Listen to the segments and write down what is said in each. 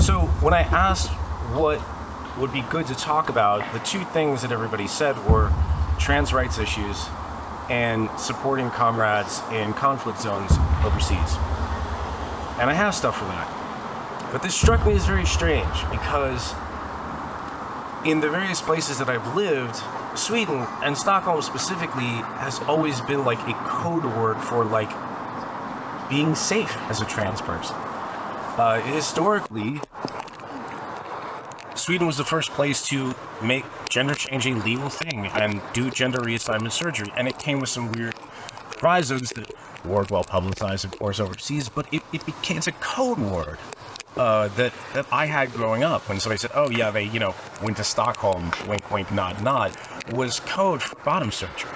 So when I asked what would be good to talk about, the two things that everybody said were trans rights issues and supporting comrades in conflict zones overseas. And I have stuff for that. But this struck me as very strange because in the various places that I've lived, Sweden, and Stockholm specifically, has always been like a code word for like being safe as a trans person. Historically, Sweden was the first place to make gender change a legal thing and do gender reassignment surgery, and it came with some weird provisos that weren't well publicized, of course, overseas, but it became, it's a code word that I had growing up. When somebody said, oh yeah, they, went to Stockholm, wink, wink, nod, nod, was code for bottom surgery.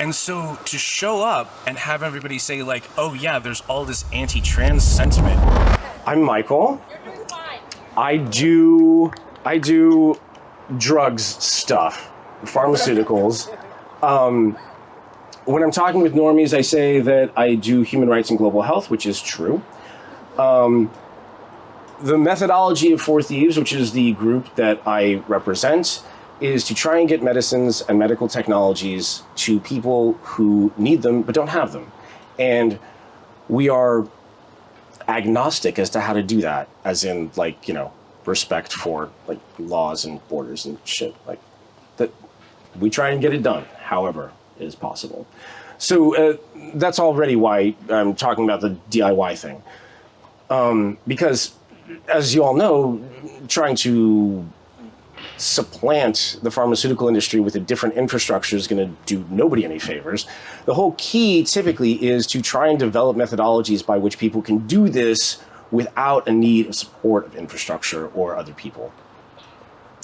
And so to show up and have everybody say like, oh yeah, there's all this anti-trans sentiment. I'm Michael. You're doing fine. I do drugs stuff, pharmaceuticals. When I'm talking with normies, I say that I do human rights and global health, which is true. The methodology of Four Thieves, which is the group that I represent, is to try and get medicines and medical technologies to people who need them but don't have them. And we are agnostic as to how to do that, as in, like, respect for, like, laws and borders and shit. Like, that we try and get it done, however it is possible. So that's already why I'm talking about the DIY thing. Because, as you all know, trying to supplant the pharmaceutical industry with a different infrastructure is going to do nobody any favors. The whole key typically is to try and develop methodologies by which people can do this without a need of support of infrastructure or other people.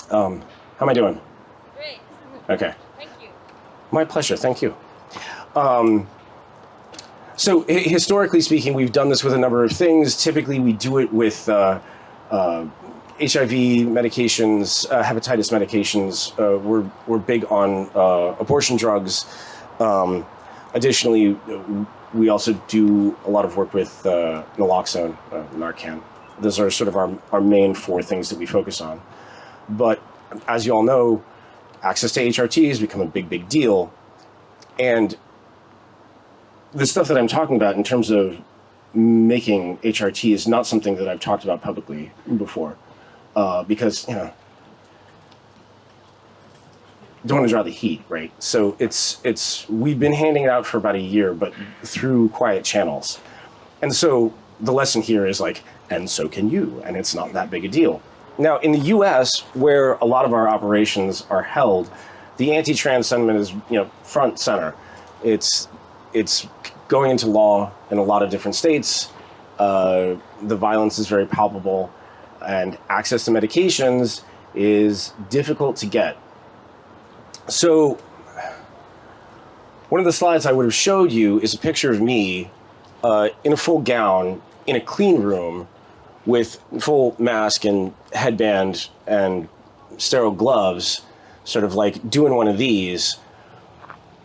How am I doing? Great. Okay. Thank you. My pleasure. Thank you. So historically speaking, we've done this with a number of things. Typically, we do it with HIV medications, hepatitis medications. We're big on abortion drugs. Additionally, we also do a lot of work with naloxone, Narcan. Those are sort of our main four things that we focus on. But as you all know, access to HRT has become a big, big deal. And the stuff that I'm talking about in terms of making HRT is not something that I've talked about publicly before. Because, don't want to draw the heat, right? So we've been handing it out for about a year, but through quiet channels. And so the lesson here is like, and so can you, and it's not that big a deal. Now, in the US, where a lot of our operations are held, the anti-trans sentiment is, front center. It's going into law in a lot of different states. The violence is very palpable. And access to medications is difficult to get. So one of the slides I would have showed you is a picture of me in a full gown in a clean room with full mask and headband and sterile gloves, sort of like doing one of these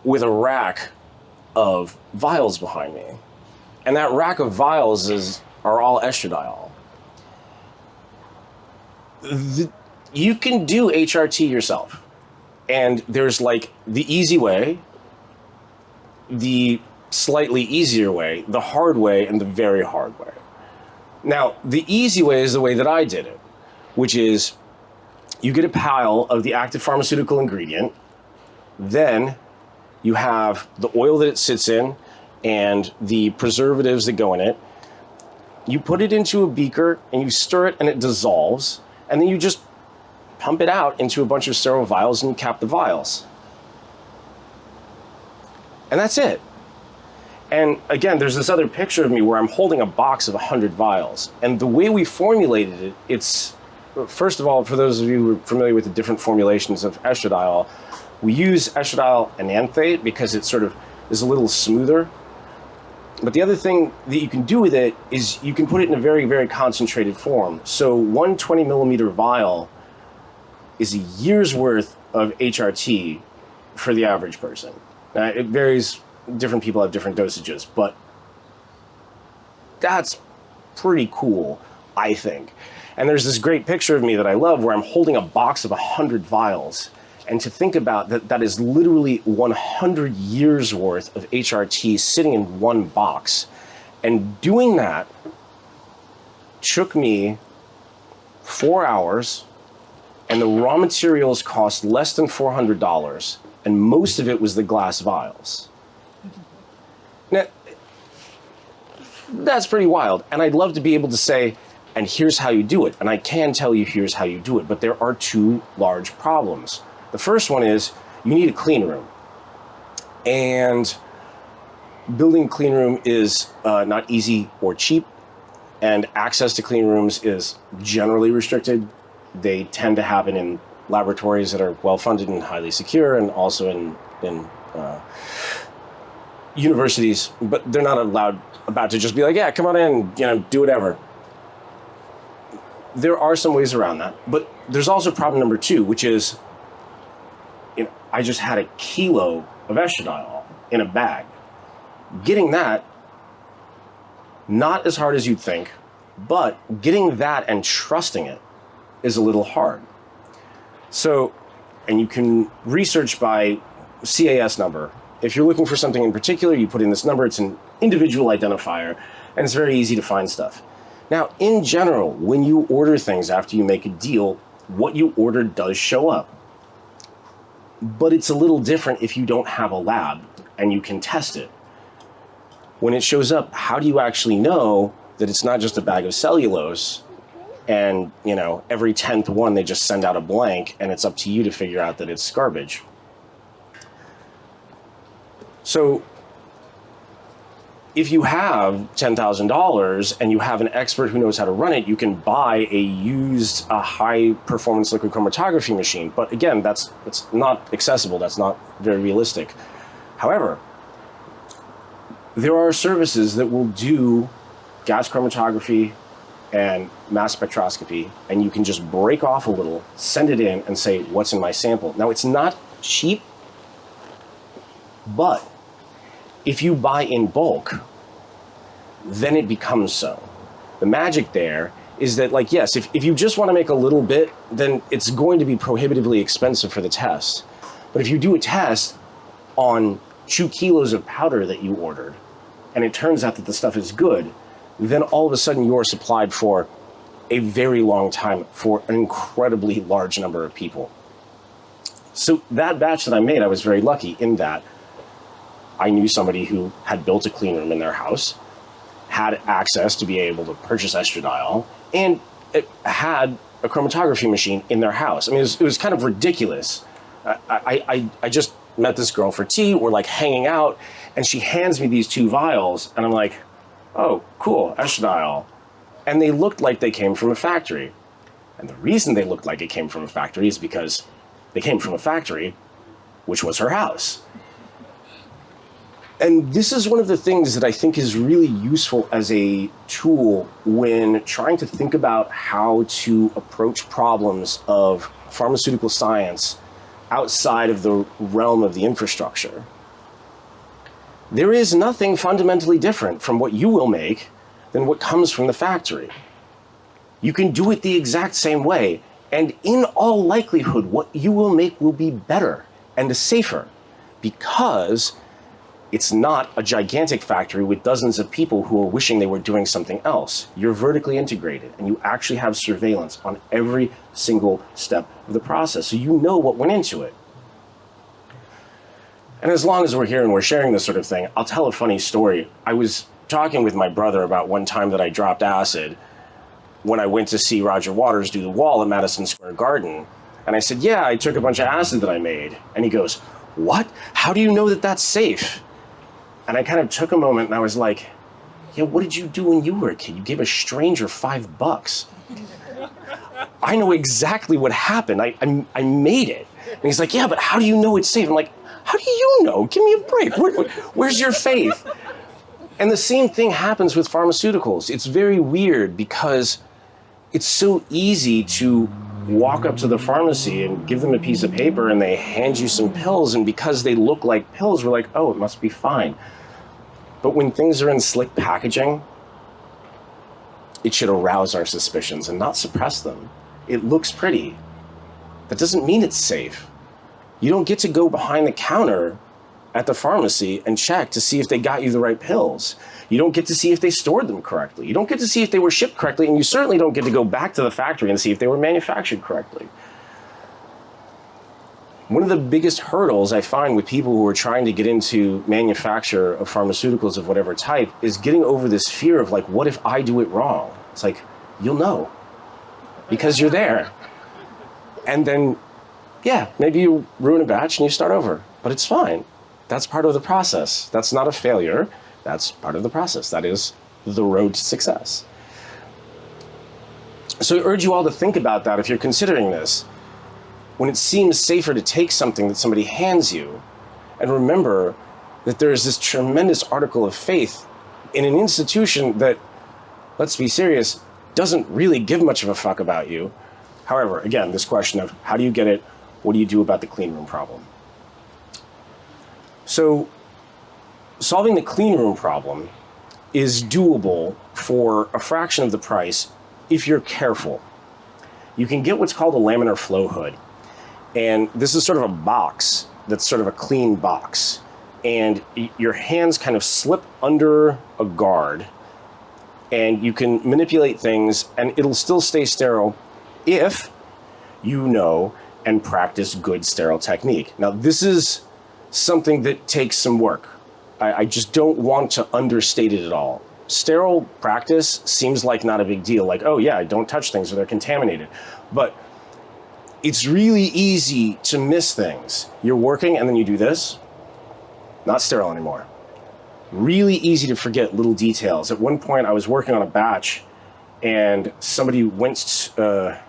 with a rack of vials behind me. And that rack of vials are all estradiol. You can do HRT yourself. And there's like the easy way, the slightly easier way, the hard way, and the very hard way. Now, the easy way is the way that I did it, which is you get a pile of the active pharmaceutical ingredient, then you have the oil that it sits in and the preservatives that go in it. You put it into a beaker and you stir it and it dissolves. And then you just pump it out into a bunch of sterile vials and you cap the vials. And that's it. And again, there's this other picture of me where I'm holding a box of 100 vials. And the way we formulated it, it's, first of all, for those of you who are familiar with the different formulations of estradiol, we use estradiol enanthate because it sort of is a little smoother. But the other thing that you can do with it is you can put it in a very, very concentrated form. So one 20 millimeter vial is a year's worth of HRT for the average person. Now, it varies, different people have different dosages, but that's pretty cool I think. And there's this great picture of me that I love where I'm holding a box of 100 vials. And to think about that, that is literally 100 years worth of HRT sitting in one box. And doing that took me 4 hours, and the raw materials cost less than $400, and most of it was the glass vials. Now, that's pretty wild, and I'd love to be able to say, and here's how you do it, and I can tell you here's how you do it, but there are two large problems. The first one is you need a clean room, and building a clean room is not easy or cheap, and access to clean rooms is generally restricted. They tend to happen in laboratories that are well-funded and highly secure, and also in universities, but they're not about to just be like, yeah, come on in, do whatever. There are some ways around that, but there's also problem number two, which is, I just had a kilo of estradiol in a bag. Getting that, not as hard as you'd think, but getting that and trusting it is a little hard. So, and you can research by CAS number. If you're looking for something in particular, you put in this number, it's an individual identifier, and it's very easy to find stuff. Now, in general, when you order things after you make a deal, what you ordered does show up. But it's a little different if you don't have a lab and you can test it. When it shows up, how do you actually know that it's not just a bag of cellulose and, every 10th one they just send out a blank and it's up to you to figure out that it's garbage? So if you have $10,000 and you have an expert who knows how to run it, you can buy a used high-performance liquid chromatography machine. But again, that's not accessible. That's not very realistic. However, there are services that will do gas chromatography and mass spectroscopy, and you can just break off a little, send it in, and say, what's in my sample? Now, it's not cheap, but if you buy in bulk, then it becomes so. The magic there is that, yes, if you just want to make a little bit, then it's going to be prohibitively expensive for the test. But if you do a test on 2 kilos of powder that you ordered, and it turns out that the stuff is good, then all of a sudden you're supplied for a very long time for an incredibly large number of people. So that batch that I made, I was very lucky in that I knew somebody who had built a clean room in their house, had access to be able to purchase estradiol, and it had a chromatography machine in their house. I mean, it was kind of ridiculous. I just met this girl for tea, we're hanging out, and she hands me these 2 vials, and I'm like, oh, cool, estradiol. And they looked like they came from a factory. And the reason they looked like it came from a factory is because they came from a factory, which was her house. And this is one of the things that I think is really useful as a tool when trying to think about how to approach problems of pharmaceutical science outside of the realm of the infrastructure. There is nothing fundamentally different from what you will make than what comes from the factory. You can do it the exact same way, and in all likelihood, what you will make will be better and safer, because it's not a gigantic factory with dozens of people who are wishing they were doing something else. You're vertically integrated, and you actually have surveillance on every single step of the process, so you know what went into it. And as long as we're here and we're sharing this sort of thing, I'll tell a funny story. I was talking with my brother about one time that I dropped acid when I went to see Roger Waters do the wall at Madison Square Garden. And I said, yeah, I took a bunch of acid that I made. And he goes, what? How do you know that that's safe? And I kind of took a moment and I was like, yeah, what did you do when you were a kid? You gave a stranger $5. I know exactly what happened. I made it. And he's like, yeah, but how do you know it's safe? I'm like, how do you know? Give me a break. Where's your faith? And the same thing happens with pharmaceuticals. It's very weird because it's so easy to walk up to the pharmacy and give them a piece of paper and they hand you some pills, and because they look like pills, we're like, oh, it must be fine. But when things are in slick packaging, it should arouse our suspicions and not suppress them. It looks pretty. That doesn't mean it's safe. You don't get to go behind the counter at the pharmacy and check to see if they got you the right pills. You don't get to see if they stored them correctly. You don't get to see if they were shipped correctly, and you certainly don't get to go back to the factory and see if they were manufactured correctly. One of the biggest hurdles I find with people who are trying to get into manufacture of pharmaceuticals of whatever type is getting over this fear of like, what if I do it wrong? It's like, you'll know because you're there. And then, yeah, maybe you ruin a batch and you start over, but it's fine. That's part of the process. That's not a failure. That's part of the process. That is the road to success. So I urge you all to think about that if you're considering this. When it seems safer to take something that somebody hands you, and remember that there is this tremendous article of faith in an institution that, let's be serious, doesn't really give much of a fuck about you. However, again, this question of how do you get it? What do you do about the clean room problem? So solving the clean room problem is doable for a fraction of the price if you're careful. You can get what's called a laminar flow hood. And this is sort of a box that's sort of a clean box. And your hands kind of slip under a guard and you can manipulate things and it'll still stay sterile if you know and practice good sterile technique. Now, this is something that takes some work. I just don't want to understate it at all. Sterile practice seems like not a big deal. Like, oh yeah, don't touch things or they're contaminated. But it's really easy to miss things. You're working and then you do this, not sterile anymore. Really easy to forget little details. At one point I was working on a batch and somebody went to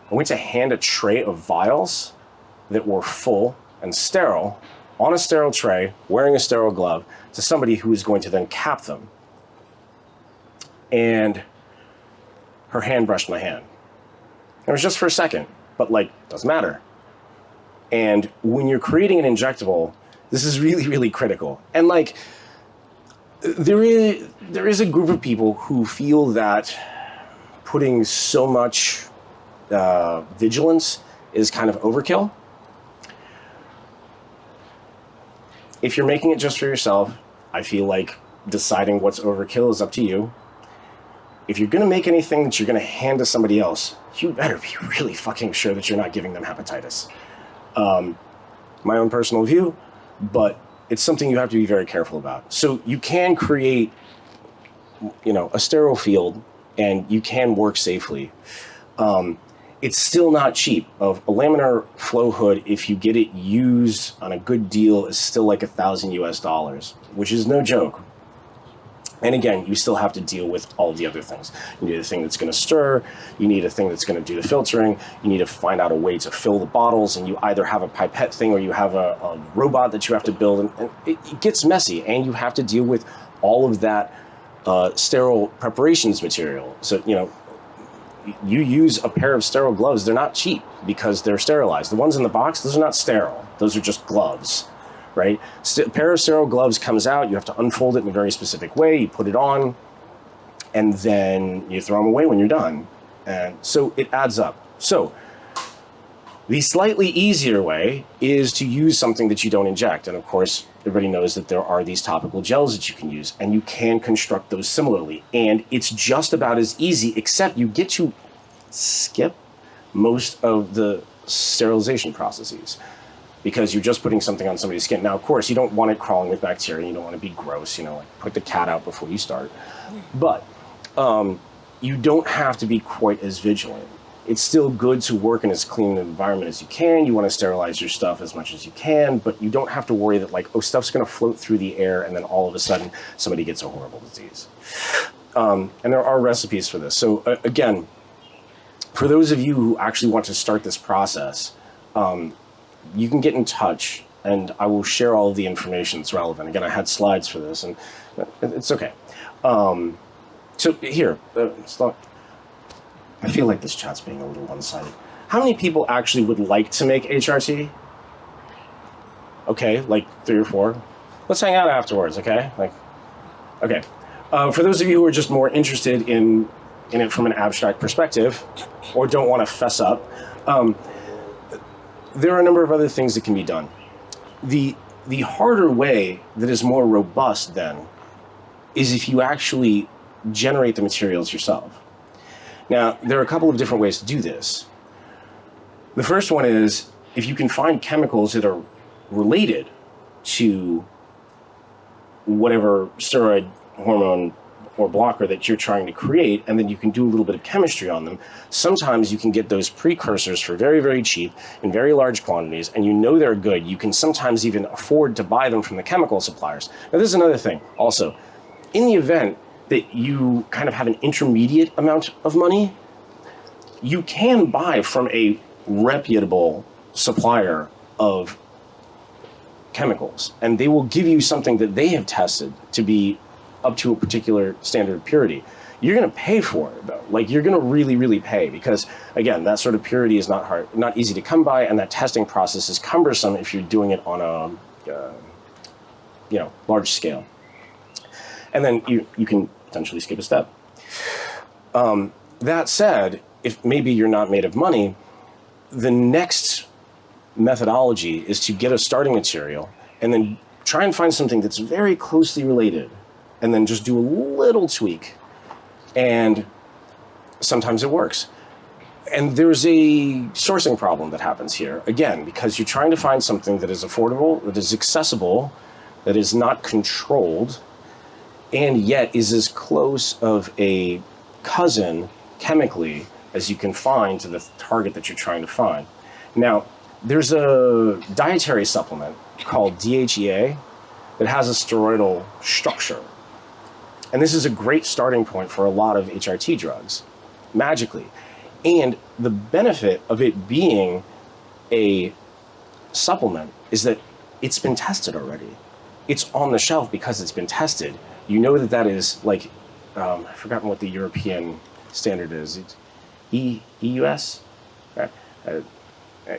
hand a tray of vials that were full and sterile on a sterile tray, wearing a sterile glove, to somebody who was going to then cap them. And her hand brushed my hand. It was just for a second. But like, doesn't matter. And when you're creating an injectable, this is really, really critical. And like, there is a group of people who feel that putting so much vigilance is kind of overkill. If you're making it just for yourself, I feel like deciding what's overkill is up to you. If you're going to make anything that you're going to hand to somebody else, you better be really fucking sure that you're not giving them hepatitis. My own personal view, but it's something you have to be very careful about. So you can create, a sterile field and you can work safely. It's still not cheap. Of a laminar flow hood, if you get it used on a good deal, is still like $1,000 US, which is no joke. And again, you still have to deal with all of the other things. You need a thing that's going to stir. You need a thing that's going to do the filtering. You need to find out a way to fill the bottles. And you either have a pipette thing or you have a robot that you have to build. And it gets messy. And you have to deal with all of that sterile preparations material. So, you use a pair of sterile gloves. They're not cheap because they're sterilized. The ones in the box, those are not sterile. Those are just gloves. Right? A pair of sterile gloves comes out, you have to unfold it in a very specific way, you put it on, and then you throw them away when you're done. And so it adds up. So the slightly easier way is to use something that you don't inject. And of course, everybody knows that there are these topical gels that you can use, and you can construct those similarly. And it's just about as easy, except you get to skip most of the sterilization processes, because you're just putting something on somebody's skin. Now, of course, you don't want it crawling with bacteria. You don't want to be gross, like put the cat out before you start. But you don't have to be quite as vigilant. It's still good to work in as clean an environment as you can. You want to sterilize your stuff as much as you can, but you don't have to worry that stuff's going to float through the air and then all of a sudden somebody gets a horrible disease. And there are recipes for this. So again, for those of you who actually want to start this process, you can get in touch and I will share all of the information that's relevant. Again, I had slides for this and it's okay. So here, I feel like this chat's being a little one-sided. How many people actually would like to make HRT? Okay, like 3 or 4. Let's hang out afterwards, okay? Okay. For those of you who are just more interested in in it from an abstract perspective, or don't want to fess up, there are a number of other things that can be done. The harder way that is more robust then is if you actually generate the materials yourself. Now, there are a couple of different ways to do this. The first one is if you can find chemicals that are related to whatever steroid, hormone, or blocker that you're trying to create, and then you can do a little bit of chemistry on them. Sometimes you can get those precursors for very, very cheap in very large quantities, and you know they're good. You can sometimes even afford to buy them from the chemical suppliers. Now, this is another thing also. In the event that you kind of have an intermediate amount of money, you can buy from a reputable supplier of chemicals, and they will give you something that they have tested to be up to a particular standard of purity. You're going to pay for it though. Like, you're going to really, really pay, because again, that sort of purity is not easy to come by, and that testing process is cumbersome if you're doing it on a large scale. And then you can potentially skip a step. That said, if maybe you're not made of money, the next methodology is to get a starting material and then try and find something that's very closely related, and then just do a little tweak. And sometimes it works. And there's a sourcing problem that happens here, again, because you're trying to find something that is affordable, that is accessible, that is not controlled, and yet is as close of a cousin chemically as you can find to the target that you're trying to find. Now, there's a dietary supplement called DHEA that has a steroidal structure. And this is a great starting point for a lot of HRT drugs, magically. And the benefit of it being a supplement is that it's been tested already. It's on the shelf because it's been tested. You know that that is like, I've forgotten what the European standard is. It's EUS?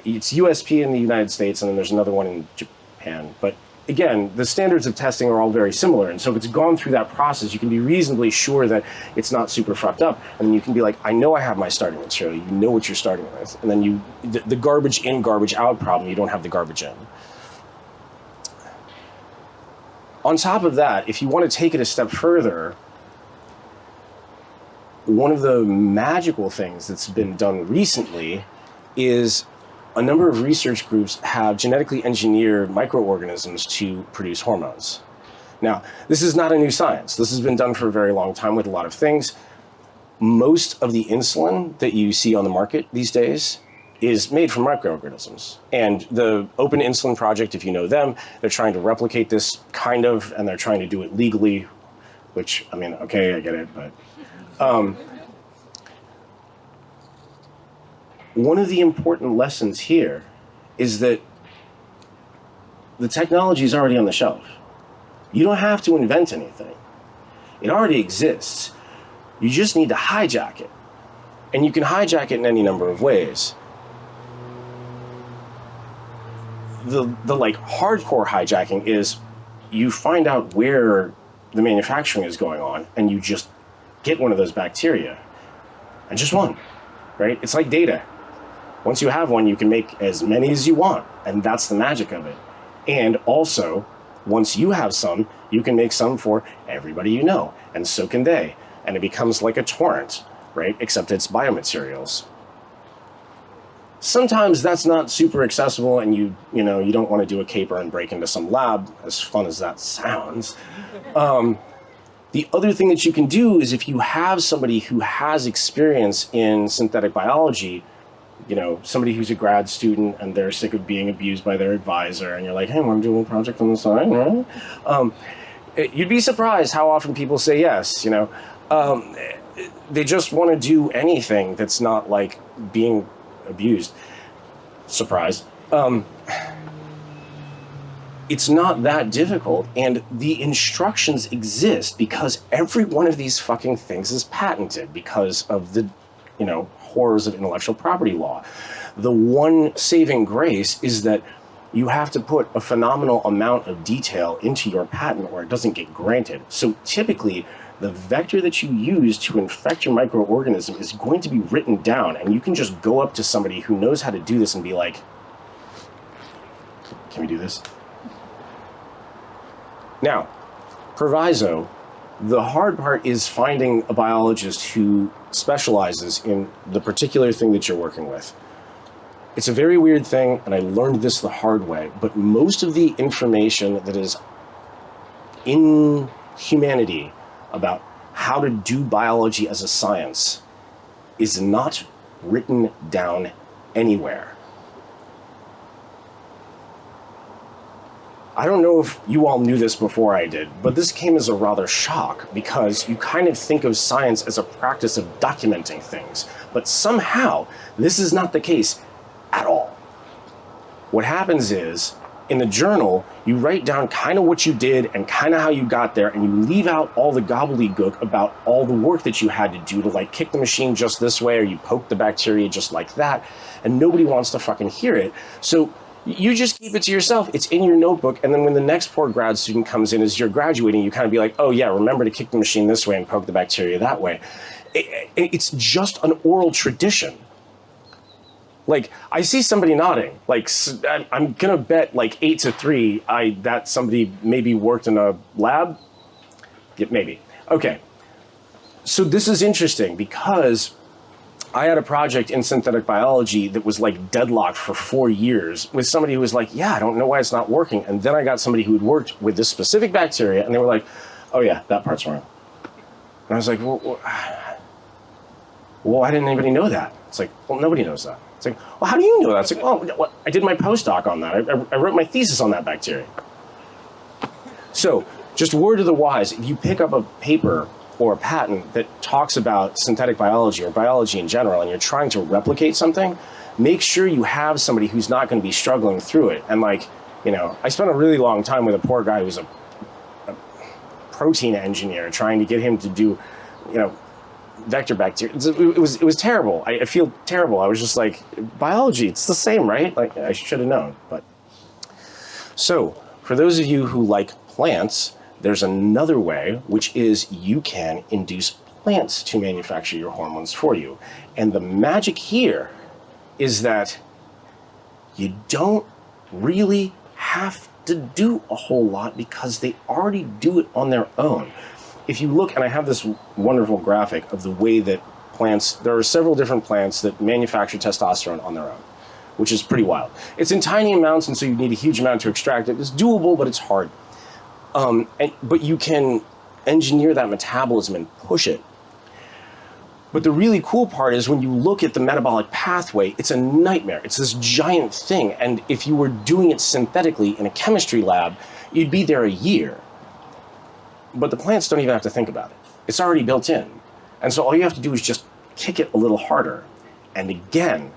It's USP in the United States, and then there's another one in Japan. But again, the standards of testing are all very similar. And so if it's gone through that process, you can be reasonably sure that it's not super fucked up. And then you can be like, I know I have my starting material. You know what you're starting with. And then the garbage in, garbage out problem, you don't have the garbage in. On top of that, if you want to take it a step further, one of the magical things that's been done recently is a number of research groups have genetically engineered microorganisms to produce hormones. Now, this is not a new science. This has been done for a very long time with a lot of things. Most of the insulin that you see on the market these days is made from microorganisms. And the Open Insulin Project, if you know them, they're trying to replicate this kind of, and they're trying to do it legally, which, I mean, okay, I get it, but one of the important lessons here is that the technology is already on the shelf. You don't have to invent anything. It already exists. You just need to hijack it. And you can hijack it in any number of ways. The like hardcore hijacking is you find out where the manufacturing is going on, and you just get one of those bacteria, and just one, right? It's like data. Once you have one, you can make as many as you want, and that's the magic of it. And also, once you have some, you can make some for everybody you know, and so can they. And it becomes like a torrent, right? Except it's biomaterials. Sometimes that's not super accessible, and you don't want to do a caper and break into some lab, as fun as that sounds. The other thing that you can do is if you have somebody who has experience in synthetic biology, somebody who's a grad student and they're sick of being abused by their advisor, and you're like, hey, want to do a project on the side, right? You'd be surprised how often people say yes, they just want to do anything that's not like being abused. Surprise. It's not that difficult, and the instructions exist because every one of these fucking things is patented because of the, horrors of intellectual property law. The one saving grace is that you have to put a phenomenal amount of detail into your patent or it doesn't get granted. So typically, the vector that you use to infect your microorganism is going to be written down, and you can just go up to somebody who knows how to do this and be like, can we do this? Now, proviso, the hard part is finding a biologist who specializes in the particular thing that you're working with. It's a very weird thing, and I learned this the hard way, but most of the information that is in humanity about how to do biology as a science is not written down anywhere. I don't know if you all knew this before I did, but this came as a rather shock because you kind of think of science as a practice of documenting things, but somehow this is not the case at all. What happens is, in the journal, you write down kind of what you did and kind of how you got there, and you leave out all the gobbledygook about all the work that you had to do to like kick the machine just this way, or you poke the bacteria just like that, and nobody wants to fucking hear it. So you just keep it to yourself. It's in your notebook, and then when the next poor grad student comes in as you're graduating, you kind of be like, oh yeah, remember to kick the machine this way and poke the bacteria that way. It's just an oral tradition. Like, I see somebody nodding. Like, I'm gonna bet like 8-3 that somebody maybe worked in a lab. Yeah, maybe. Okay. So this is interesting because I had a project in synthetic biology that was like deadlocked for 4 years with somebody who was like, yeah, I don't know why it's not working. And then I got somebody who had worked with this specific bacteria, and they were like, oh yeah, that part's wrong. And I was like, well, why didn't anybody know that? It's like, well, nobody knows that. It's like, well, how do you know that? It's like, well, I did my postdoc on that. I wrote my thesis on that bacteria. So, just word to the wise, if you pick up a paper or a patent that talks about synthetic biology or biology in general, and you're trying to replicate something, make sure you have somebody who's not going to be struggling through it. And like, you know, I spent a really long time with a poor guy who's a protein engineer, trying to get him to do, you know, vector bacteria. It was terrible. I feel terrible. I was just like, biology, it's the same, right? Like, I should have known. But so, for those of you who like plants, there's another way, which is you can induce plants to manufacture your hormones for you. And the magic here is that you don't really have to do a whole lot because they already do it on their own. If you look, and I have this wonderful graphic of the way that plants, there are several different plants that manufacture testosterone on their own, which is pretty wild. It's in tiny amounts, and so you need a huge amount to extract it. It's doable, but it's hard. But you can engineer that metabolism and push it. But the really cool part is when you look at the metabolic pathway, it's a nightmare. It's this giant thing. And if you were doing it synthetically in a chemistry lab, you'd be there a year. But the plants don't even have to think about it. It's already built in. And so all you have to do is just kick it a little harder. And again,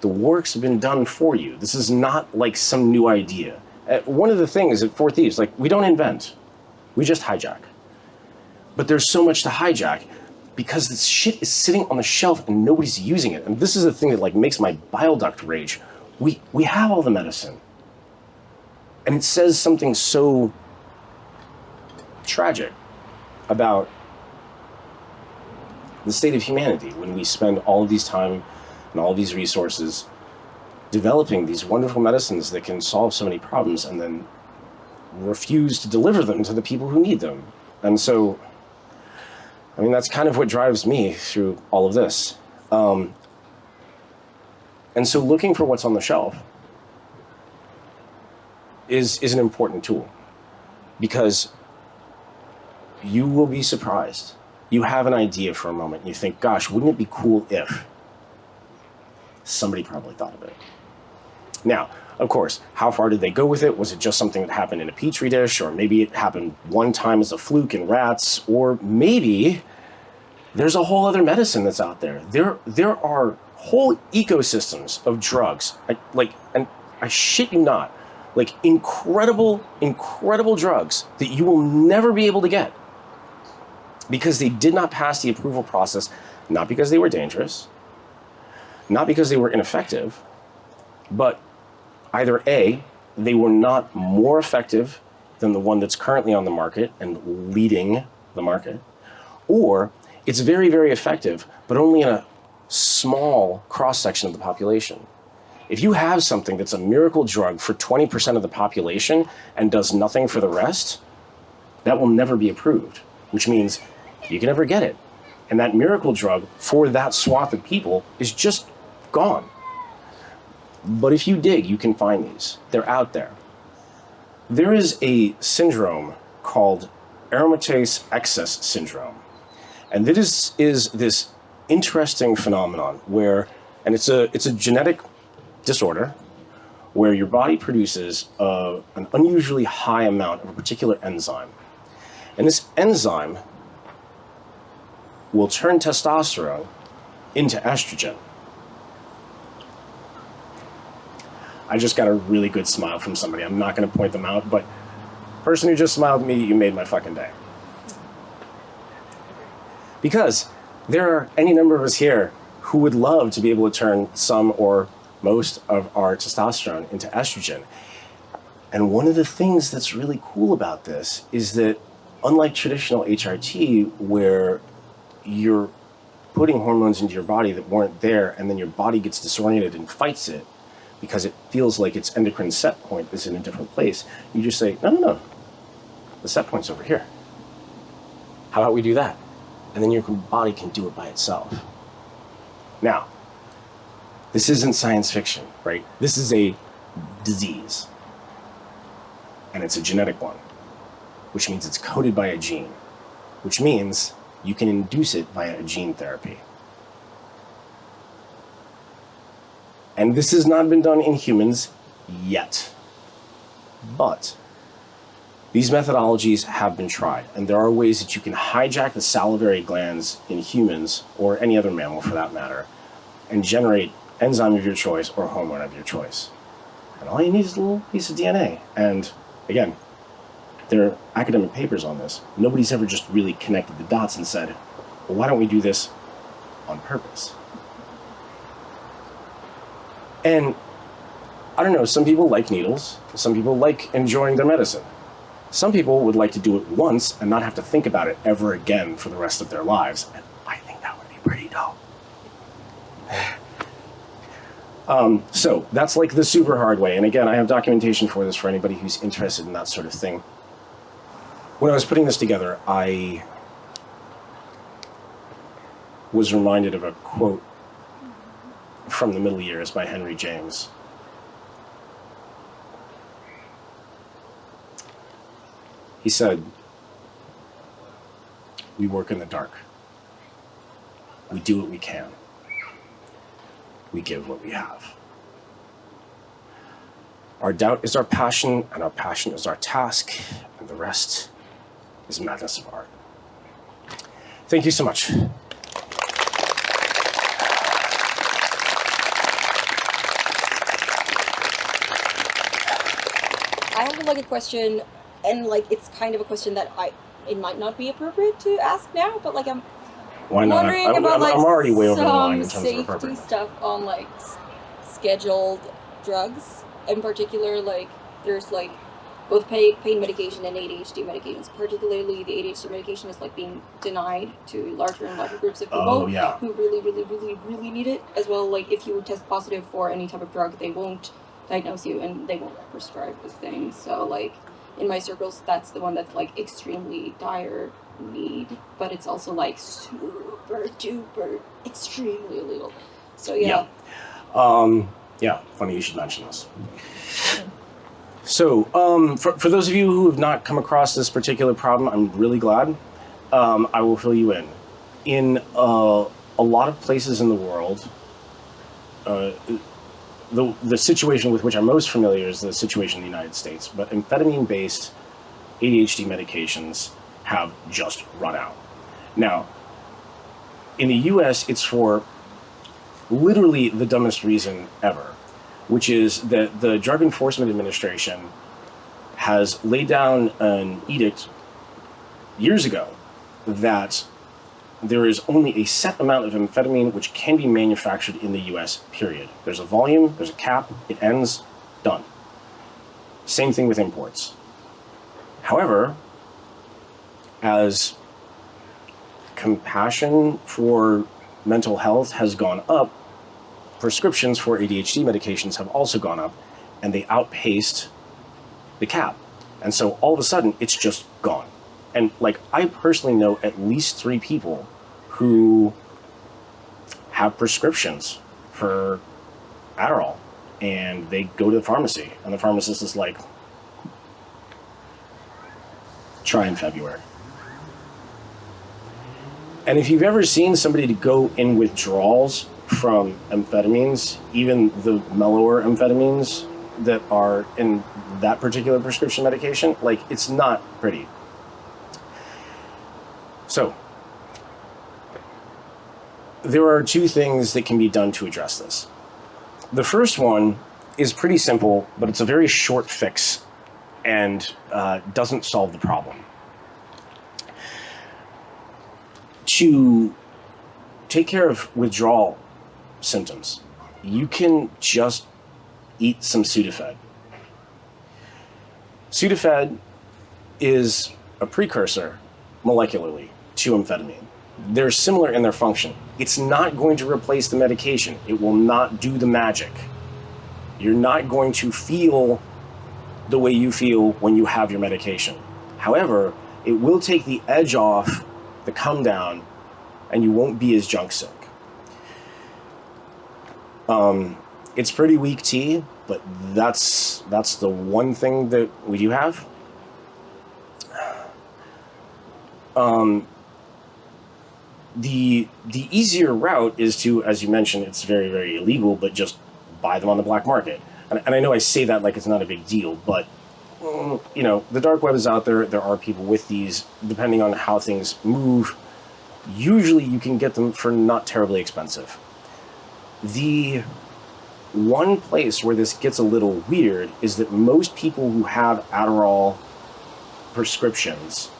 the work's been done for you. This is not like some new idea. One of the things at Four Thieves, like, we don't invent. We just hijack. But there's so much to hijack because this shit is sitting on the shelf and nobody's using it. And this is the thing that like makes my bile duct rage. We have all the medicine. And it says something so tragic about the state of humanity when we spend all of these time and all of these resources developing these wonderful medicines that can solve so many problems and then refuse to deliver them to the people who need them. And so, I mean, that's kind of what drives me through all of this. And so looking for what's on the shelf is an important tool because you will be surprised. You have an idea for a moment and you think, gosh, wouldn't it be cool if somebody probably thought of it? Now, of course, how far did they go with it? Was it just something that happened in a petri dish, or maybe it happened one time as a fluke in rats, or maybe there's a whole other medicine that's out there. There are whole ecosystems of drugs, and I shit you not, like incredible drugs that you will never be able to get because they did not pass the approval process, not because they were dangerous, not because they were ineffective, but either A, they were not more effective than the one that's currently on the market and leading the market, Or it's very, very effective, but only in a small cross-section of the population. If you have something that's a miracle drug for 20% of the population and does nothing for the rest, that will never be approved, which means you can never get it. And that miracle drug for that swath of people is just gone. But if you dig, you can find these. They're out there. There is a syndrome called aromatase excess syndrome. And this is this interesting phenomenon where, and it's a genetic disorder where your body produces an unusually high amount of a particular enzyme. And this enzyme will turn testosterone into estrogen. I just got a really good smile from somebody. I'm not going to point them out, but the person who just smiled at me, you made my fucking day. Because there are any number of us here who would love to be able to turn some or most of our testosterone into estrogen. And one of the things that's really cool about this is that unlike traditional HRT, where you're putting hormones into your body that weren't there, and then your body gets disoriented and fights it because it feels like its endocrine set point is in a different place, you just say, no, the set point's over here. How about we do that? And then your body can do it by itself. Now, this isn't science fiction, right? This is a disease. And it's a genetic one, which means it's coded by a gene, which means you can induce it via a gene therapy. And this has not been done in humans yet. But these methodologies have been tried, and there are ways that you can hijack the salivary glands in humans, or any other mammal for that matter, and generate enzyme of your choice or hormone of your choice. And all you need is a little piece of DNA. And again, there are academic papers on this. Nobody's ever just really connected the dots and said, well, why don't we do this on purpose? And I don't know, some people like needles. Some people like enjoying their medicine. Some people would like to do it once and not have to think about it ever again for the rest of their lives. And I think that would be pretty dope. So that's like the super hard way. And again, I have documentation for this for anybody who's interested in that sort of thing. When I was putting this together, I was reminded of a quote from the Middle Years by Henry James. He said, "We work in the dark. We do what we can. We give what we have. Our doubt is our passion, and our passion is our task, and the rest is madness of art." Thank you so much. I have like a question, and like it's kind of a question that it might not be appropriate to ask now, but like I'm Why not? wondering about like I'm already way over the line in some terms of safety appropriate. stuff on like scheduled drugs. In particular, like there's like both pain medication and ADHD medications. Particularly, the ADHD medication is like being denied to larger and larger groups of people who really need it. As well, like if you test positive for any type of drug, they won't diagnose you and they won't prescribe the thing. So like in my circles, that's the one that's like extremely dire need, but it's also like super duper extremely illegal. So yeah. Yeah, funny you should mention this. So, for those of you who have not come across this particular problem, I'm really glad. I will fill you in. In a lot of places in the world, the situation with which I'm most familiar is the situation in the United States, but amphetamine-based ADHD medications have just run out. Now, in the US, it's for literally the dumbest reason ever, which is that the Drug Enforcement Administration has laid down an edict years ago that there is only a set amount of amphetamine which can be manufactured in the US, period. There's a volume, there's a cap, it ends, done. Same thing with imports. However, as compassion for mental health has gone up, prescriptions for ADHD medications have also gone up, and they outpaced the cap. And so all of a sudden, it's just gone. And like, I personally know at least 3 people who have prescriptions for Adderall, and they go to the pharmacy, and the pharmacist is like, try in February. And if you've ever seen somebody to go in withdrawals from amphetamines, even the mellower amphetamines that are in that particular prescription medication, like, it's not pretty. So, there are 2 things that can be done to address this. The first one is pretty simple, but it's a very short fix and doesn't solve the problem. To take care of withdrawal symptoms, you can just eat some Sudafed. Sudafed is a precursor molecularly to amphetamine. They're similar in their function. It's not going to replace the medication. It will not do the magic. You're not going to feel the way you feel when you have your medication. However, it will take the edge off the come down, and you won't be as junk sick. It's pretty weak tea, but that's the one thing that we do have. The easier route is to, as you mentioned, it's very, very illegal, but just buy them on the black market. And I know I say that like it's not a big deal, but you know, the dark web is out there. There are people with these. Depending on how things move, usually you can get them for not terribly expensive. The one place where this gets a little weird is that most people who have Adderall prescriptions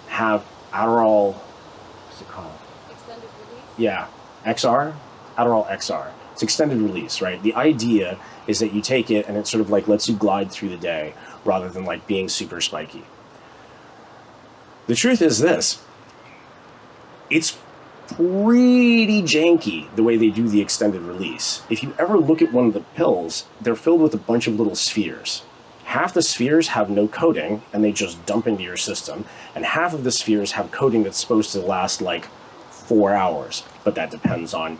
have Adderall, what's it called? Extended release? Yeah, XR, Adderall XR. It's extended release, right? The idea is that you take it and it sort of like lets you glide through the day rather than like being super spiky. The truth is this, it's pretty janky the way they do the extended release. If you ever look at one of the pills, they're filled with a bunch of little spheres. Half the spheres have no coating and they just dump into your system, and half of the spheres have coating that's supposed to last like 4 hours, but that depends on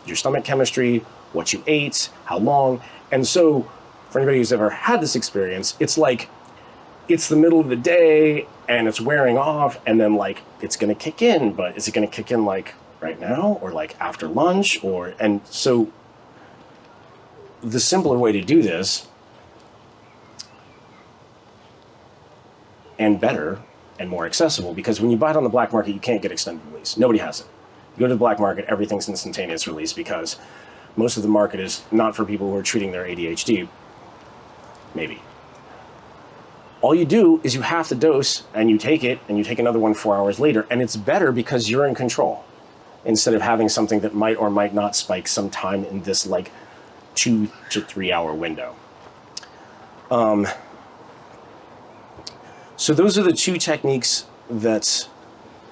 your stomach chemistry, what you ate, how long. And so for anybody who's ever had this experience, it's like it's the middle of the day and it's wearing off, and then like it's gonna kick in, but is it gonna kick in like right now or like after lunch? And so the simpler way to do this, and better and more accessible, because when you buy it on the black market, you can't get extended release. Nobody has it. You go to the black market, everything's instantaneous release, because most of the market is not for people who are treating their ADHD. Maybe. All you do is you half the dose and you take it and you take another one 4 hours later, and it's better because you're in control instead of having something that might or might not spike sometime in this like 2 to 3 hour window. So those are the 2 techniques that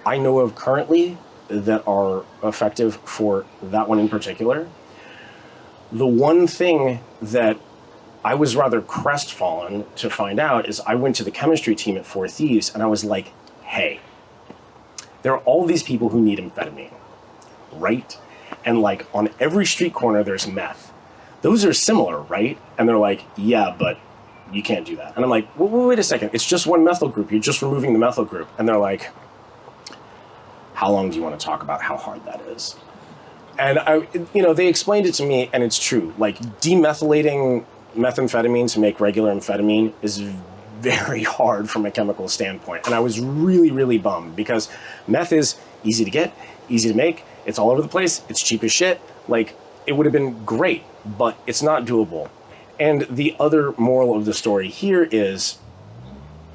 I know of currently that are effective for that one in particular. The one thing that I was rather crestfallen to find out is I went to the chemistry team at Four Thieves and I was like, hey, there are all these people who need amphetamine, right? And like on every street corner, there's meth. Those are similar, right? And they're like, yeah, but you can't do that. And I'm like, well, wait a second. It's just one methyl group. You're just removing the methyl group. And they're like, how long do you want to talk about how hard that is? And they explained it to me, and it's true. Like demethylating methamphetamine to make regular amphetamine is very hard from a chemical standpoint. And I was really, really bummed because meth is easy to get, easy to make. It's all over the place. It's cheap as shit. Like it would have been great, but it's not doable. And the other moral of the story here is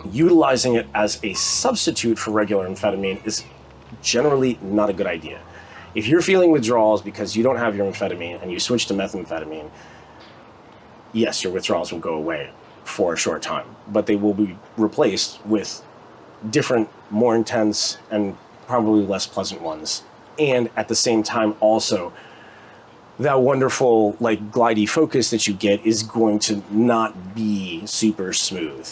utilizing it as a substitute for regular amphetamine is generally not a good idea. If you're feeling withdrawals because you don't have your amphetamine and you switch to methamphetamine, yes, your withdrawals will go away for a short time, but they will be replaced with different, more intense, and probably less pleasant ones. And at the same time, also, that wonderful, like, glidey focus that you get is going to not be super smooth.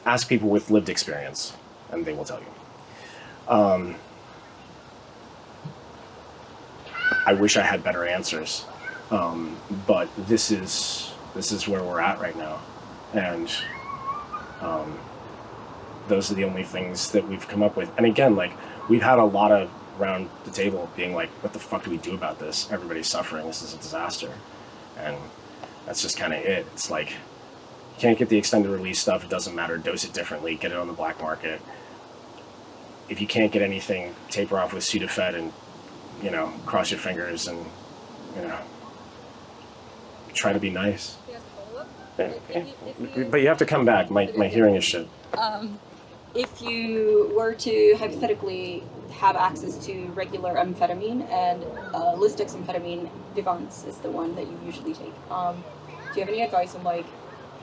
Ask people with lived experience, and they will tell you. I wish I had better answers, but this is where we're at right now, and those are the only things that we've come up with. And again, like, we've had a lot of around the table being like, what the fuck do we do about this? Everybody's suffering. This is a disaster. And that's just kind of it. It's like, you can't get the extended release stuff. It doesn't matter. Dose it differently. Get it on the black market. If you can't get anything, taper off with Sudafed and, you know, cross your fingers and, you know, try to be nice. But you have to come back. My hearing is shit. If you were to hypothetically have access to regular amphetamine and lisdexamphetamine, Vivance is the one that you usually take. Do you have any advice on like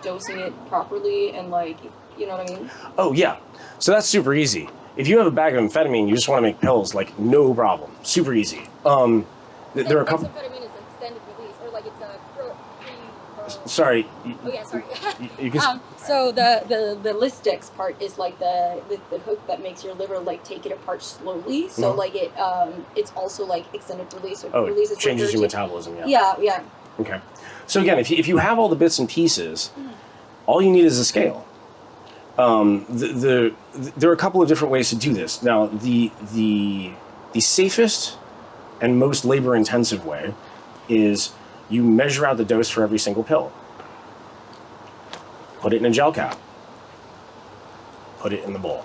dosing it properly and like, you know what I mean? Oh yeah, so that's super easy. If you have a bag of amphetamine, you just want to make pills, like no problem, super easy. There are a couple. Amphetamine is extended release, or like it's a Sorry. Oh yeah, sorry. You can... So the Listex part is like the hook that makes your liver like take it apart slowly. So like it's also like extended release. So oh, releases it changes your metabolism. Yeah. Okay. So again, if you have all the bits and pieces, all you need is a scale. There are a couple of different ways to do this. Now, the safest and most labor-intensive way is you measure out the dose for every single pill. Put it in a gel cap. Put it in the bowl.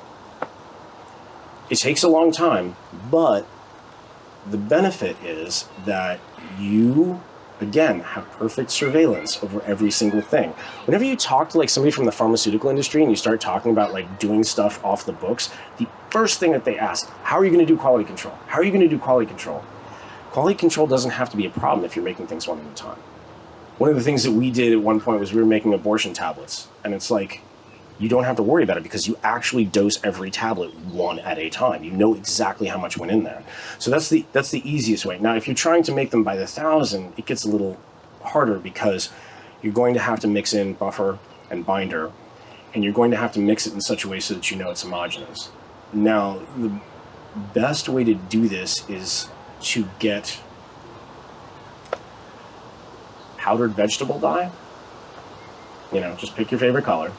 It takes a long time, but the benefit is that you, again, have perfect surveillance over every single thing. Whenever you talk to like somebody from the pharmaceutical industry and you start talking about like doing stuff off the books, the first thing that they ask, how are you going to do quality control? How are you going to do quality control? Quality control doesn't have to be a problem if you're making things one at a time. One of the things that we did at one point was we were making abortion tablets, and it's like, you don't have to worry about it because you actually dose every tablet one at a time. You know exactly how much went in there. So that's the easiest way. Now, if you're trying to make them by the 1,000, it gets a little harder because you're going to have to mix in buffer and binder, and you're going to have to mix it in such a way so that you know it's homogeneous. Now, the best way to do this is to get powdered vegetable dye. You know, just pick your favorite color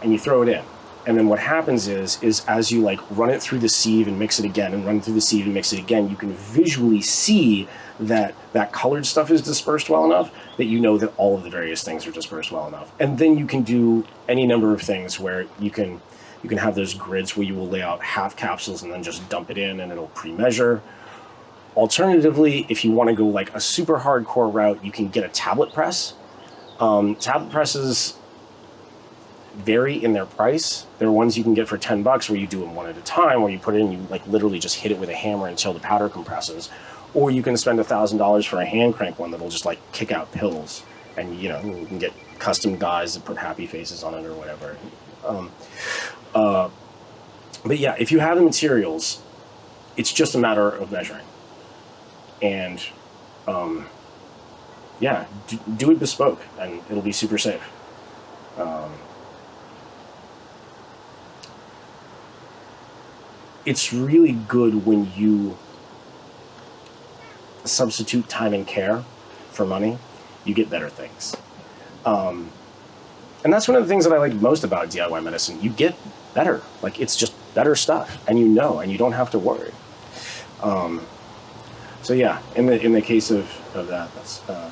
and you throw it in. And then what happens is as you like run it through the sieve and mix it again and run it through the sieve and mix it again, you can visually see that that colored stuff is dispersed well enough that you know that all of the various things are dispersed well enough. And then you can do any number of things where you can have those grids where you will lay out half capsules and then just dump it in and it'll pre-measure. Alternatively, if you want to go like a super hardcore route, you can get a tablet press. Tablet presses vary in their price. There are ones you can get for $10 where you do them one at a time, where you put it in, you like literally just hit it with a hammer until the powder compresses. Or you can spend $1,000 for a hand crank one that'll just like kick out pills, and you know, you can get custom dyes that put happy faces on it or whatever. But yeah, if you have the materials, it's just a matter of measuring. And yeah, do it bespoke and it'll be super safe. It's really good when you substitute time and care for money, you get better things. And that's one of the things that I like most about DIY medicine. You get better. Like, it's just better stuff, and you know, and you don't have to worry. So yeah, in the case of that, that's all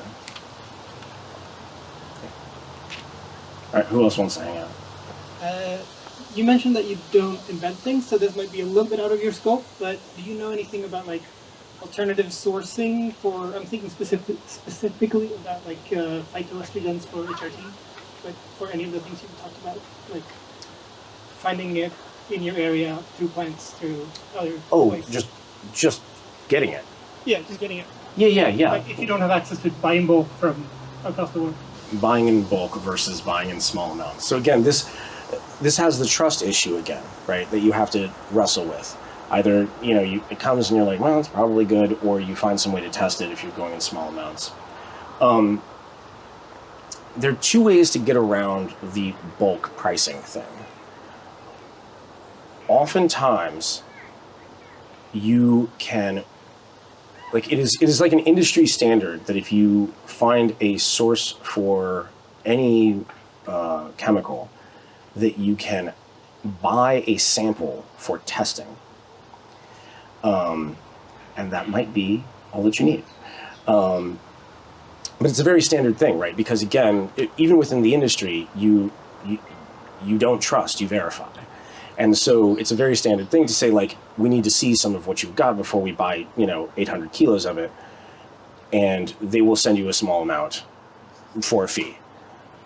right. Who else wants to hang out? You mentioned that you don't invent things, so this might be a little bit out of your scope. But do you know anything about like alternative sourcing for? I'm thinking specifically about like phytoestrogens for HRT, but for any of the things you've talked about, like finding it in your area through plants, through other. Oh, places. just getting it. Yeah, just getting it. Yeah. Like if you don't have access to it, buy in bulk from across the world. Buying in bulk versus buying in small amounts. So again, this this has the trust issue again, right? That you have to wrestle with. Either, it comes and you're like, well, it's probably good, or you find some way to test it if you're going in small amounts. There are two ways to get around the bulk pricing thing. Oftentimes, you can, it is like an industry standard that if you find a source for any chemical, that you can buy a sample for testing. And that might be all that you need. But it's a very standard thing, right? Because again, even within the industry, you don't trust, you verify. And so it's a very standard thing to say, we need to see some of what you've got before we buy, 800 kilos of it. And they will send you a small amount for a fee.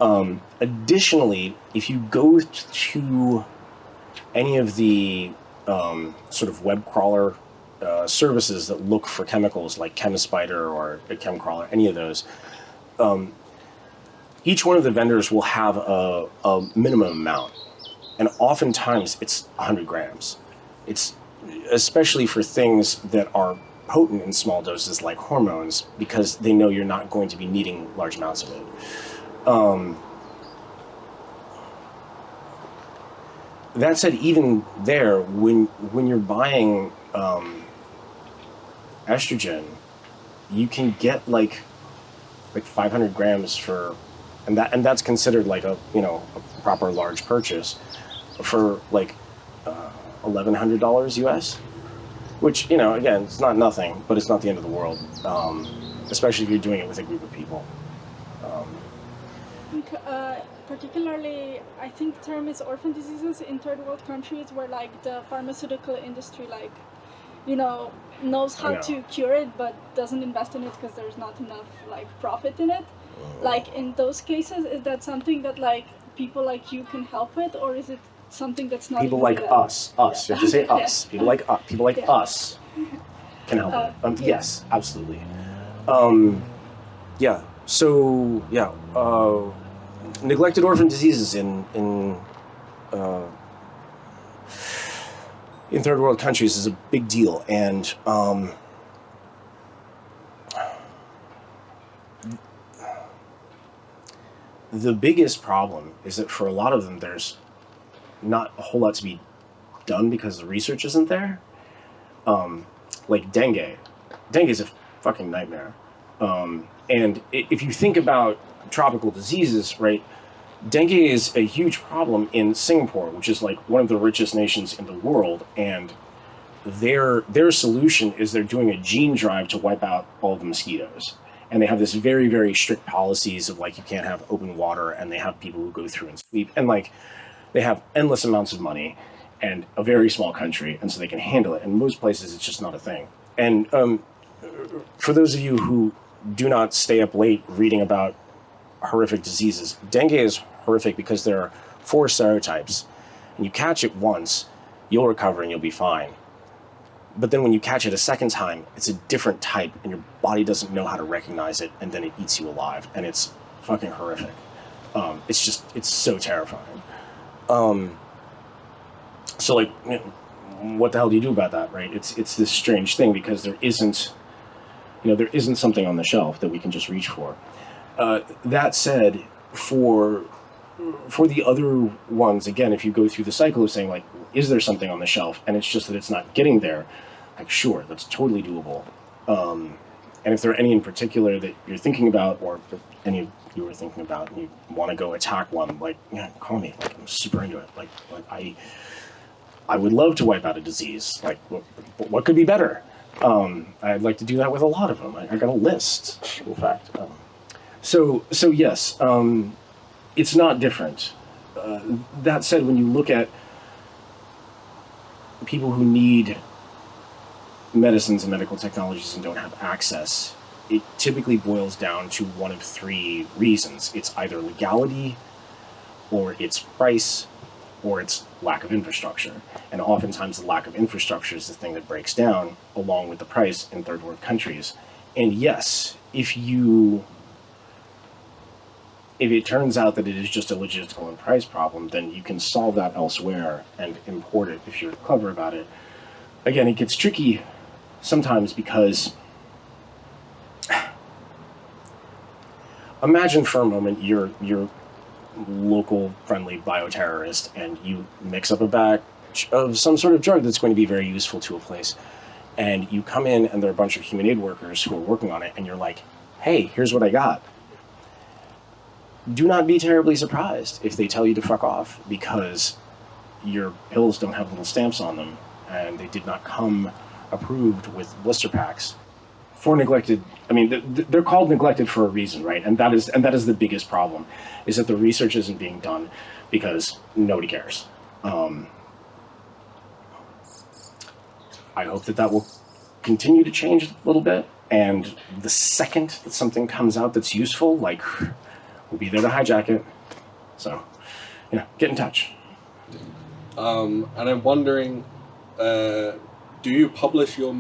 Additionally, if you go to any of the sort of web crawler services that look for chemicals like ChemiSpider or ChemCrawler, any of those, each one of the vendors will have a minimum amount. And oftentimes it's 100 grams. It's especially for things that are potent in small doses like hormones, because they know you're not going to be needing large amounts of it. That said, even there, when you're buying estrogen, you can get like 500 grams for, and that's considered like a proper large purchase for $1,100 US, which again, it's not nothing, but it's not the end of the world, especially if you're doing it with a group of people. Particularly, I think the term is orphan diseases in third world countries, where the pharmaceutical industry knows how to cure it but doesn't invest in it because there's not enough profit in it. In those cases, is that something that people like you can help with, or is it something that's not people like us? You have to say us. People like us can help with. Yes, absolutely. Neglected orphan diseases in third world countries is a big deal, and the biggest problem is that for a lot of them, there's not a whole lot to be done because the research isn't there. Like dengue is a fucking nightmare. And if you think about tropical diseases, right, dengue is a huge problem in Singapore, which is one of the richest nations in the world, and their solution is they're doing a gene drive to wipe out all the mosquitoes. And they have this very, very strict policies of you can't have open water, and they have people who go through and sweep, and they have endless amounts of money and a very small country, and so they can handle it. In most places, it's just not a thing. And for those of you who do not stay up late reading about horrific diseases, dengue is horrific because there are 4 serotypes, and you catch it once, you'll recover and you'll be fine. But then when you catch it a second time, it's a different type, and your body doesn't know how to recognize it, and then it eats you alive, and it's fucking horrific. It's so terrifying. So what the hell do you do about that, right? It's this strange thing because there isn't something on the shelf that we can just reach for. That said, for the other ones, again, if you go through the cycle of saying is there something on the shelf, and it's just that it's not getting there, sure, that's totally doable. And if there are any in particular that you're thinking about, or any of you are thinking about, and you want to go attack one, call me. I'm super into it. I would love to wipe out a disease. What could be better? I'd like to do that with a lot of them. I got a list, in fact. So yes, it's not different. That said, when you look at people who need medicines and medical technologies and don't have access, it typically boils down to one of 3 reasons. It's either legality, or it's price, or it's lack of infrastructure. And oftentimes the lack of infrastructure is the thing that breaks down along with the price in third world countries. And yes, if you if it turns out that it is just a logistical and price problem, then you can solve that elsewhere and import it if you're clever about it. Again, it gets tricky sometimes because imagine for a moment you're local friendly bioterrorist and you mix up a batch of some sort of drug that's going to be very useful to a place. And you come in and there are a bunch of human aid workers who are working on it and you're like, hey, here's what I got. Do not be terribly surprised if they tell you to fuck off because your pills don't have little stamps on them and they did not come approved with blister packs. For neglected, I mean, they're called neglected for a reason, right? And that is the biggest problem, is that the research isn't being done because nobody cares. I hope that will continue to change a little bit, and the second that something comes out that's useful, like, we'll be there to hijack it. So, get in touch. And I'm wondering, do you publish your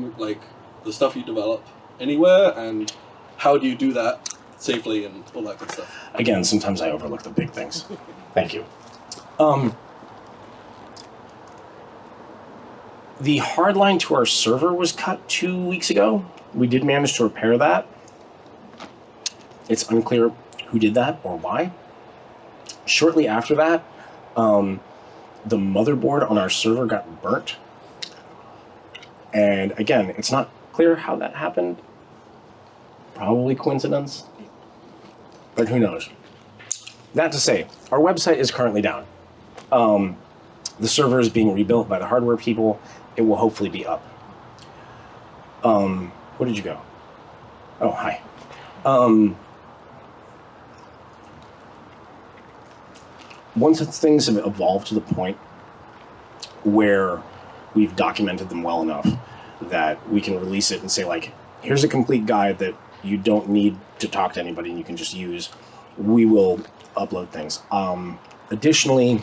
the stuff you develop anywhere, and how do you do that safely and all that good stuff? Again, sometimes I overlook the big things. Thank you. The hard line to our server was cut 2 weeks ago. We did manage to repair that. It's unclear who did that or why. Shortly after that, the motherboard on our server got burnt. And again, it's not clear how that happened. Probably coincidence, but who knows? That to say, our website is currently down. The server is being rebuilt by the hardware people. It will hopefully be up. Where did you go? Oh, hi. Once things have evolved to the point where we've documented them well enough that we can release it and say, like, here's a complete guide that you don't need to talk to anybody and you can just use, we will upload things. Additionally,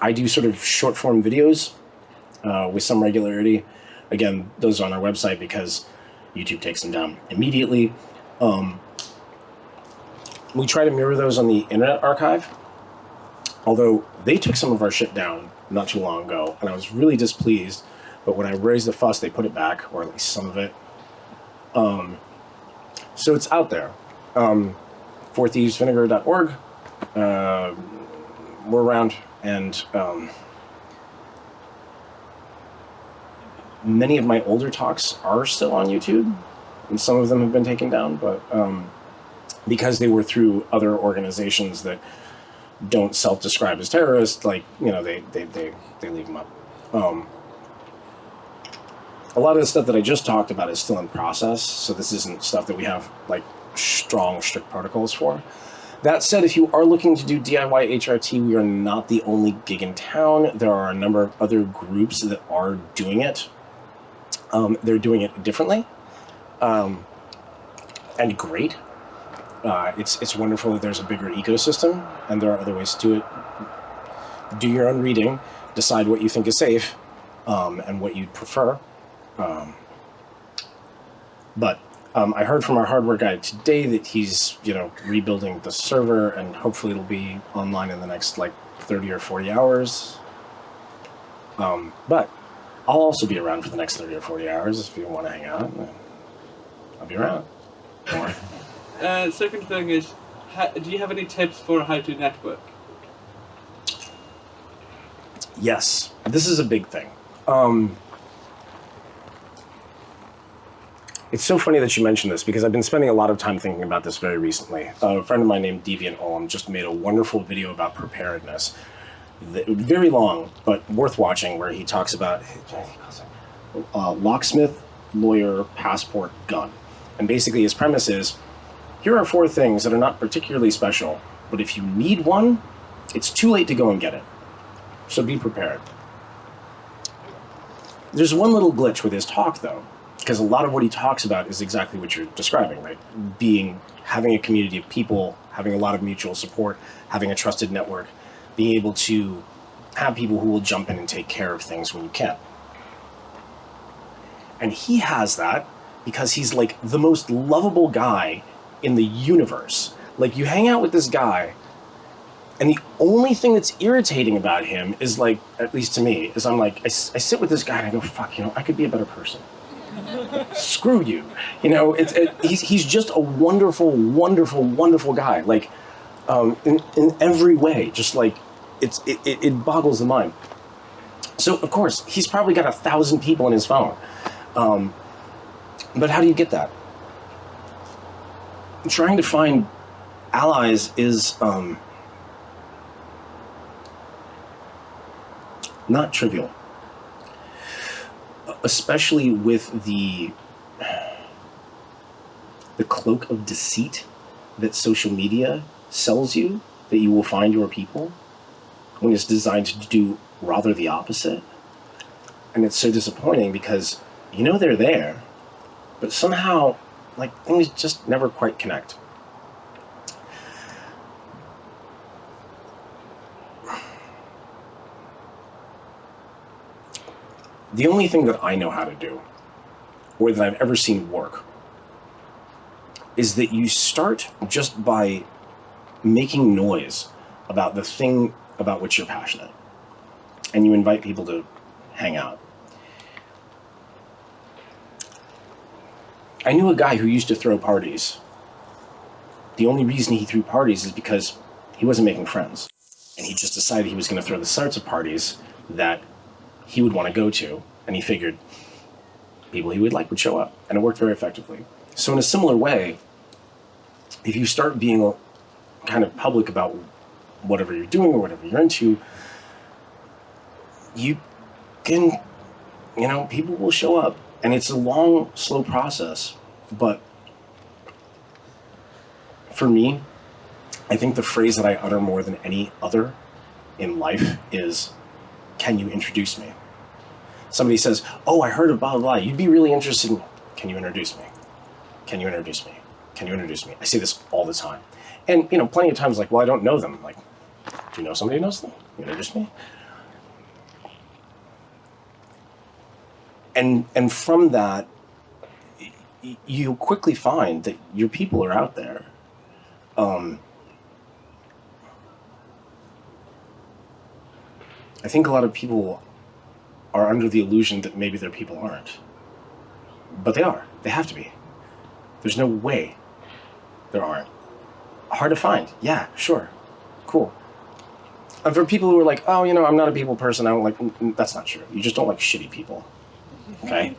I do sort of short form videos with some regularity. Again, those are on our website because YouTube takes them down immediately. We try to mirror those on the Internet Archive, although they took some of our shit down not too long ago, and I was really displeased, but when I raised the fuss, they put it back, or at least some of it. So it's out there. fourthievesvinegar.org. We're around, and many of my older talks are still on YouTube, and some of them have been taken down, but because they were through other organizations that don't self-describe as terrorists, like, they leave them up. A lot of the stuff that I just talked about is still in process, so this isn't stuff that we have like strong, strict protocols for. That said, if you are looking to do DIY HRT, we are not the only gig in town. There are a number of other groups that are doing it. They're doing it differently, and great. It's wonderful that there's a bigger ecosystem, and there are other ways to do it. Do your own reading, decide what you think is safe, and what you'd prefer. But I heard from our hardware guy today that he's, rebuilding the server, and hopefully it'll be online in the next 30 or 40 hours. But I'll also be around for the next 30 or 40 hours if you want to hang out. I'll be around. Don't worry. Second thing is, do you have any tips for how to network? Yes, this is a big thing. It's so funny that you mentioned this because I've been spending a lot of time thinking about this very recently. A friend of mine named Deviant Olm just made a wonderful video about preparedness. Very long, but worth watching, where he talks about locksmith, lawyer, passport, gun. And basically his premise is, here are 4 things that are not particularly special, but if you need one, it's too late to go and get it. So be prepared. There's one little glitch with his talk, though, because a lot of what he talks about is exactly what you're describing, right? Having a community of people, having a lot of mutual support, having a trusted network, being able to have people who will jump in and take care of things when you can. And he has that because he's the most lovable guy in the universe. Like, you hang out with this guy, and the only thing that's irritating about him is, like, at least to me, is I'm like, I sit with this guy and I go, fuck, you know, I could be a better person. Screw you. You know, he's just a wonderful, wonderful, wonderful guy. Like, in every way, just like, it boggles the mind. So, of course, he's probably got 1,000 people in his phone. But how do you get that? Trying to find allies is not trivial, especially with the cloak of deceit that social media sells you, that you will find your people, when it's designed to do rather the opposite. And it's so disappointing because you know they're there, but somehow, like, things just never quite connect. The only thing that I know how to do, or that I've ever seen work, is that you start just by making noise about the thing about which you're passionate, and you invite people to hang out. I knew a guy who used to throw parties. The only reason he threw parties is because he wasn't making friends, and he just decided he was going to throw the sorts of parties that he would want to go to, and he figured people he would like would show up, and it worked very effectively. So in a similar way, if you start being kind of public about whatever you're doing or whatever you're into, you can, you know, people will show up. And it's a long, slow process, but for me, I think the phrase that I utter more than any other in life is, can you introduce me? Somebody says, oh, I heard of blah, blah, blah. You'd be really interested in, can you introduce me? Can you introduce me? Can you introduce me? I say this all the time. And, you know, plenty of times, like, well, I don't know them. Like, do you know somebody who knows them? Can you introduce me? And from that, you quickly find that your people are out there. I think a lot of people are under the illusion that maybe their people aren't. But they are. They have to be. There's no way there aren't. Hard to find. Yeah, sure. Cool. And for people who are like, oh, you know, I'm not a people person, I don't like, that's not true. You just don't like shitty people. Okay?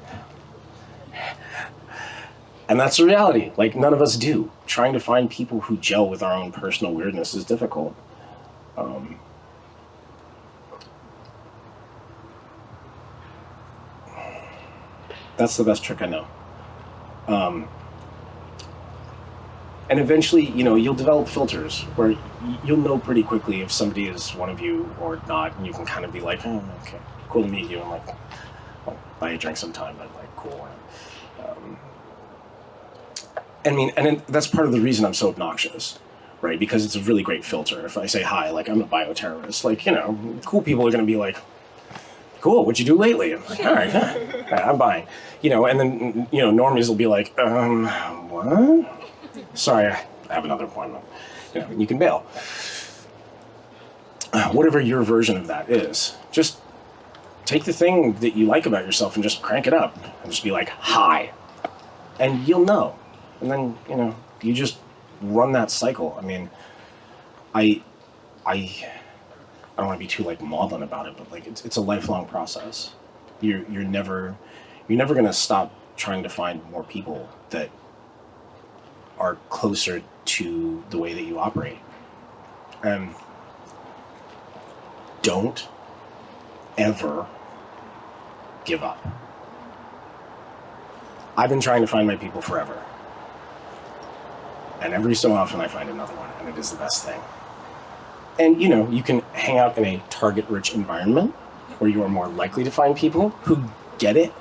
And that's the reality. Like, none of us do. Trying to find people who gel with our own personal weirdness is difficult. That's the best trick I know. And eventually, you know, you'll develop filters where you'll know pretty quickly if somebody is one of you or not, and you can kind of be like, oh, okay, cool to meet you. I'm like, I'll buy you a drink sometime, but like, cool. I mean, and that's part of the reason I'm so obnoxious, right? Because it's a really great filter. If I say hi, like, I'm a bioterrorist, like, you know, cool people are going to be like, cool, what'd you do lately? I'm like, all right, I'm buying. You know, and then, you know, normies will be like, what? Sorry, I have another appointment. You know, you can bail. Whatever your version of that is, just take the thing that you like about yourself and just crank it up and just be like, hi. And you'll know. And then, you know, you just run that cycle. I mean, I don't want to be too like maudlin about it, but like it's a lifelong process. You're never going to stop trying to find more people that are closer to the way that you operate. Don't ever give up. I've been trying to find my people forever. And every so often I find another one, and it is the best thing. And, you know, you can hang out in a target-rich environment where you are more likely to find people who get it.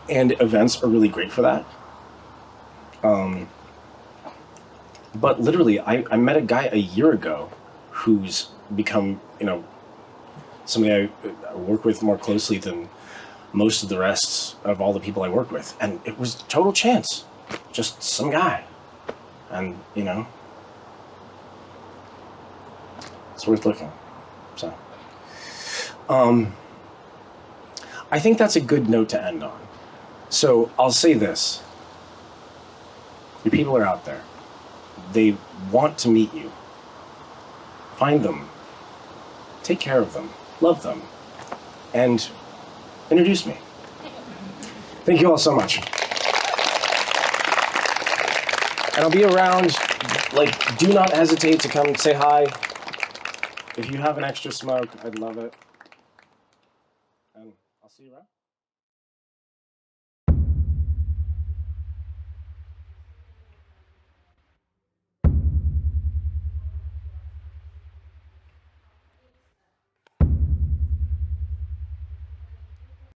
And events are really great for that. But literally, I met a guy a year ago who's become, you know, somebody I work with more closely than most of the rest of all the people I work with. And it was total chance. Just some guy. And, you know, it's worth looking. So, I think that's a good note to end on. So I'll say this. Your people are out there. They want to meet you. Find them. Take care of them. Love them. And introduce me. Thank you all so much. And I'll be around. Like, do not hesitate to come say hi. If you have an extra smoke, I'd love it. And I'll see you around.